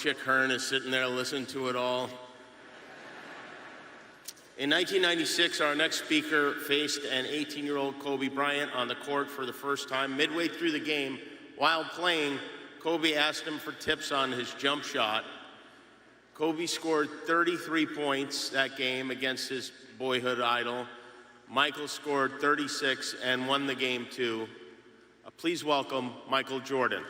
Chick Hearn is sitting there listening to it all. In 1996, our next speaker faced an 18-year-old Kobe Bryant on the court for the first time. Midway through the game, while playing, Kobe asked him for tips on his jump shot. Kobe scored 33 points that game against his boyhood idol. Michael scored 36 and won the game too. Please welcome Michael Jordan.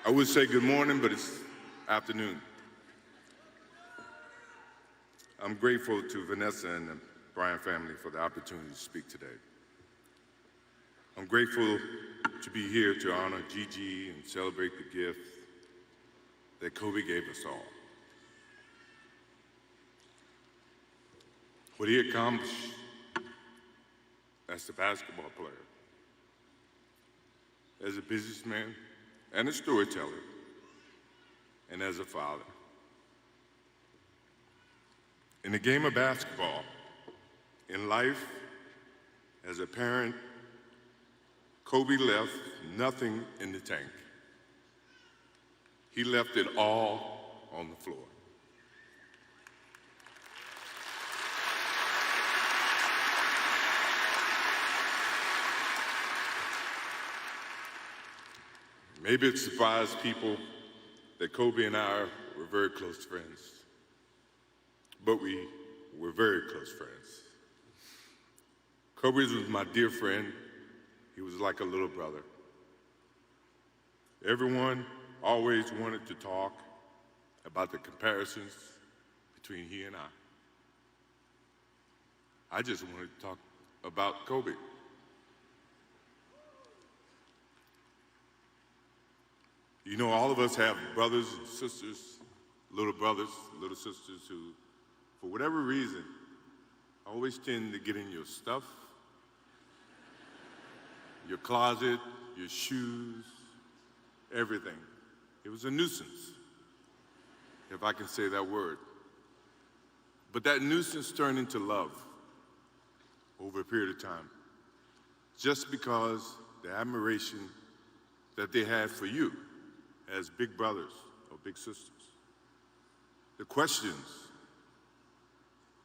I would say good morning, but it's afternoon. I'm grateful to Vanessa and the Bryant family for the opportunity to speak today. I'm grateful to be here to honor Gigi and celebrate the gift that Kobe gave us all. What he accomplished as a basketball player, as a businessman, and a storyteller, and as a father. In the game of basketball, in life, as a parent, Kobe left nothing in the tank. He left it all on the floor. Maybe it surprised people that Kobe and I were very close friends, but we were very close friends. Kobe was my dear friend. He was like a little brother. Everyone always wanted to talk about the comparisons between he and I just wanted to talk about Kobe. You know, all of us have brothers and sisters, little sisters who, for whatever reason, always tend to get in your stuff, your closet, your shoes, everything. It was a nuisance, if I can say that word. But that nuisance turned into love over a period of time, just because the admiration that they had for you as big brothers or big sisters. The questions,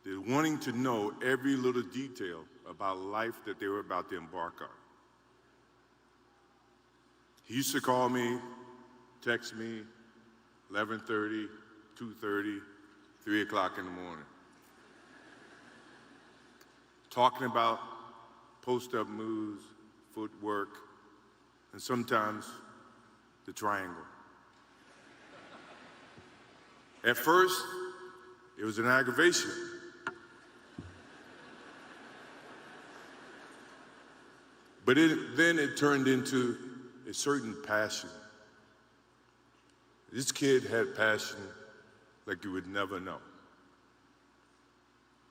the wanting to know every little detail about life that they were about to embark on. He used to call me, text me, 11:30, 2:30, 3 o'clock in the morning, talking about post-up moves, footwork, and sometimes the triangle. At first, it was an aggravation. But then it turned into a certain passion. This kid had passion like you would never know.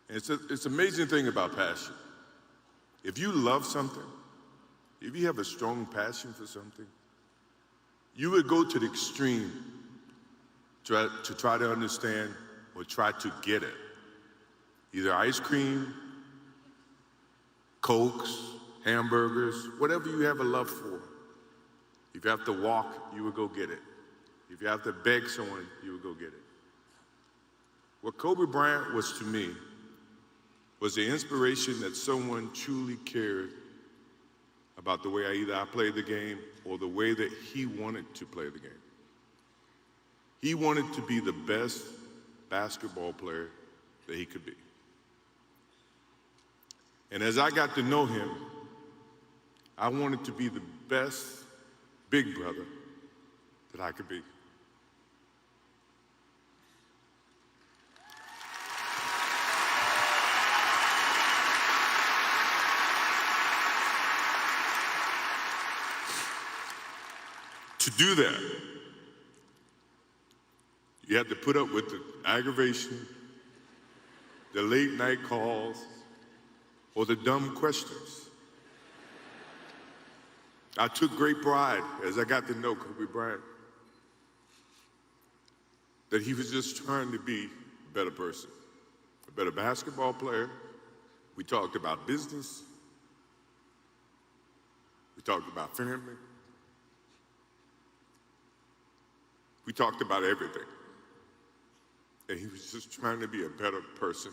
And it's an amazing thing about passion. If you love something, if you have a strong passion for something, you would go to the extreme to try to understand or try to get it. Either ice cream, Cokes, hamburgers, whatever you have a love for. If you have to walk, you would go get it. If you have to beg someone, you would go get it. What Kobe Bryant was to me was the inspiration that someone truly cared about the way I played the game or the way that he wanted to play the game. He wanted to be the best basketball player that he could be. And as I got to know him, I wanted to be the best big brother that I could be. To do that, You have to put up with the aggravation, the late night calls, or the dumb questions. I took great pride as I got to know Kobe Bryant that he was just trying to be a better person, a better basketball player. We talked about business. We talked about family. We talked about everything. And he was just trying to be a better person.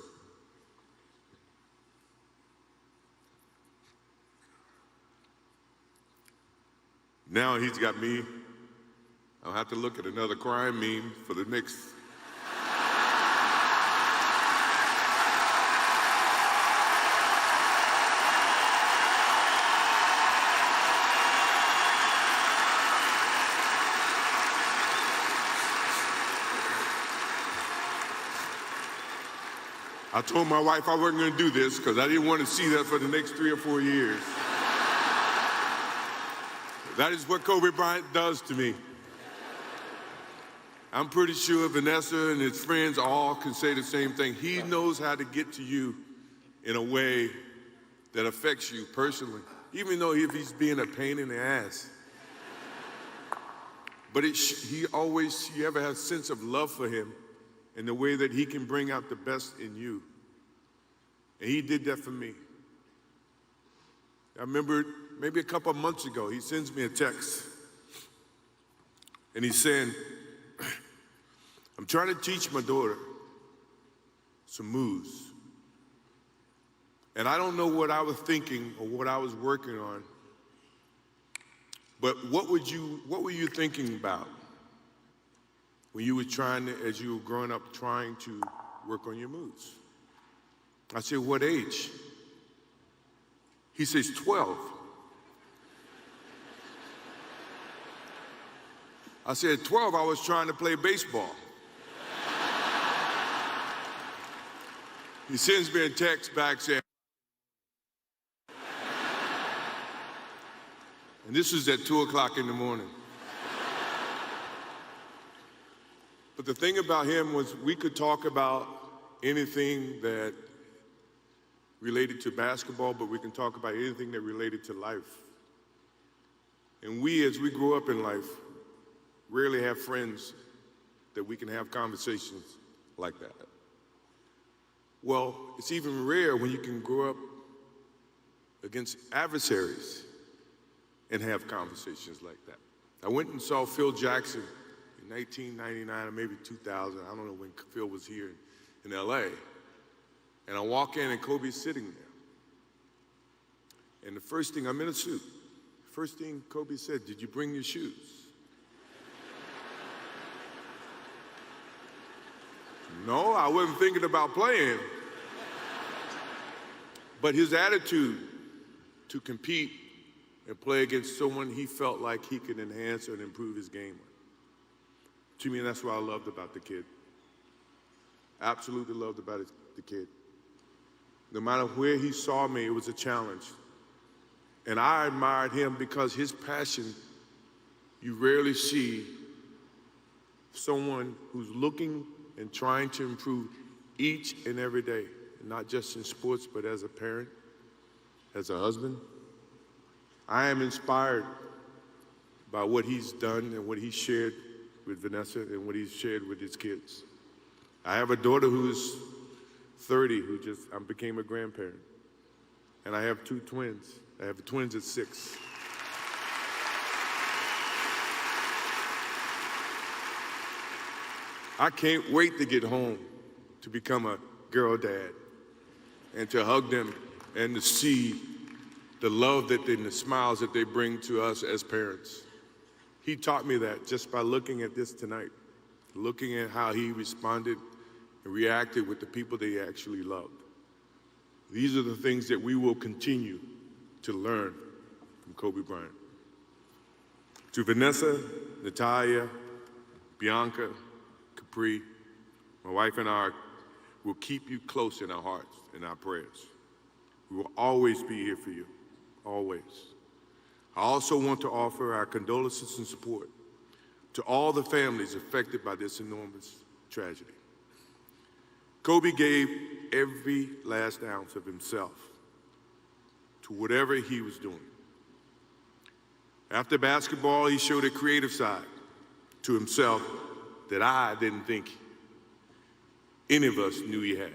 Now he's got me. I'll have to look at another crime meme for the next. I told my wife I wasn't going to do this because I didn't want to see that for the next 3 or 4 years. That is what Kobe Bryant does to me. I'm pretty sure Vanessa and his friends all can say the same thing. He knows how to get to you in a way that affects you personally, even though if he's being a pain in the ass. But you ever have a sense of love for him in the way that he can bring out the best in you. And he did that for me. I remember maybe a couple of months ago, he sends me a text. And he's saying, I'm trying to teach my daughter some moves. And I don't know what I was thinking or what I was working on. But what were you thinking about when you were as you were growing up, trying to work on your moves? I said, what age? He says, 12. I said, 12, I was trying to play baseball. He sends me a text back saying, and this was at 2 o'clock in the morning. But the thing about him was we could talk about anything that related to basketball, but we can talk about anything that related to life. And we, as we grow up in life, rarely have friends that we can have conversations like that. Well, it's even rare when you can grow up against adversaries and have conversations like that. I went and saw Phil Jackson in 1999 or maybe 2000. I don't know when Phil was here in LA. And I walk in and Kobe's sitting there. And the first thing, I'm in a suit. First thing Kobe said, did you bring your shoes? No, I wasn't thinking about playing. But his attitude to compete and play against someone he felt like he could enhance and improve his game with. To me, that's what I loved about the kid. Absolutely loved about the kid. No matter where he saw me, it was a challenge. And I admired him because his passion, you rarely see someone who's looking and trying to improve each and every day, not just in sports, but as a parent, as a husband. I am inspired by what he's done and what he's shared with Vanessa and what he's shared with his kids. I have a daughter who's 30 I became a grandparent. And I have 2 twins. I have twins at 6. I can't wait to get home to become a girl dad and to hug them and to see the love and the smiles that they bring to us as parents. He taught me that just by looking at this tonight, looking at how he responded and reacted with the people that he actually loved. These are the things that we will continue to learn from Kobe Bryant. To Vanessa, Natalia, Bianca, Capri, my wife and I will keep you close in our hearts and our prayers. We will always be here for you, always. I also want to offer our condolences and support to all the families affected by this enormous tragedy. Kobe gave every last ounce of himself to whatever he was doing. After basketball, he showed a creative side to himself that I didn't think any of us knew he had.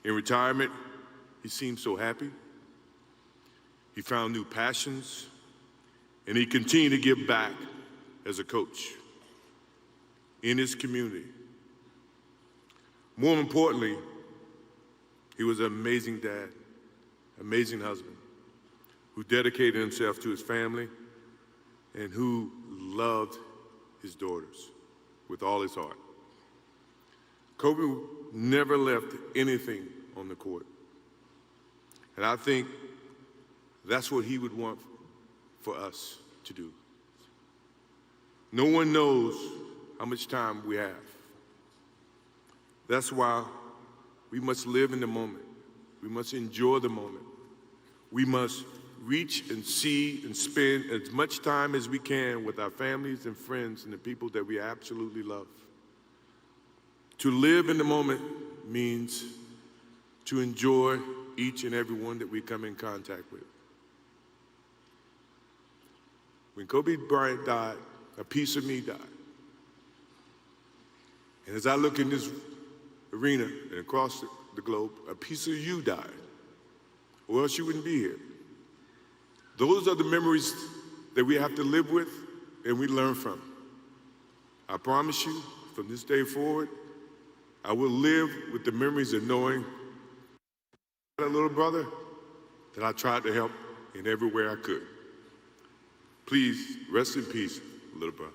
In retirement, he seemed so happy. He found new passions, and he continued to give back as a coach in his community. More importantly, he was an amazing dad, amazing husband, who dedicated himself to his family and who loved his daughters with all his heart. Kobe never left anything on the court. And I think that's what he would want for us to do. No one knows how much time we have. That's why we must live in the moment. We must enjoy the moment. We must reach and see and spend as much time as we can with our families and friends and the people that we absolutely love. To live in the moment means to enjoy each and every one that we come in contact with. When Kobe Bryant died, a piece of me died. And as I look in this arena and across the globe, a piece of you died, or else you wouldn't be here. Those are the memories that we have to live with and we learn from. I promise you, from this day forward, I will live with the memories of knowing a little brother that I tried to help in every way I could. Please rest in peace, little brother.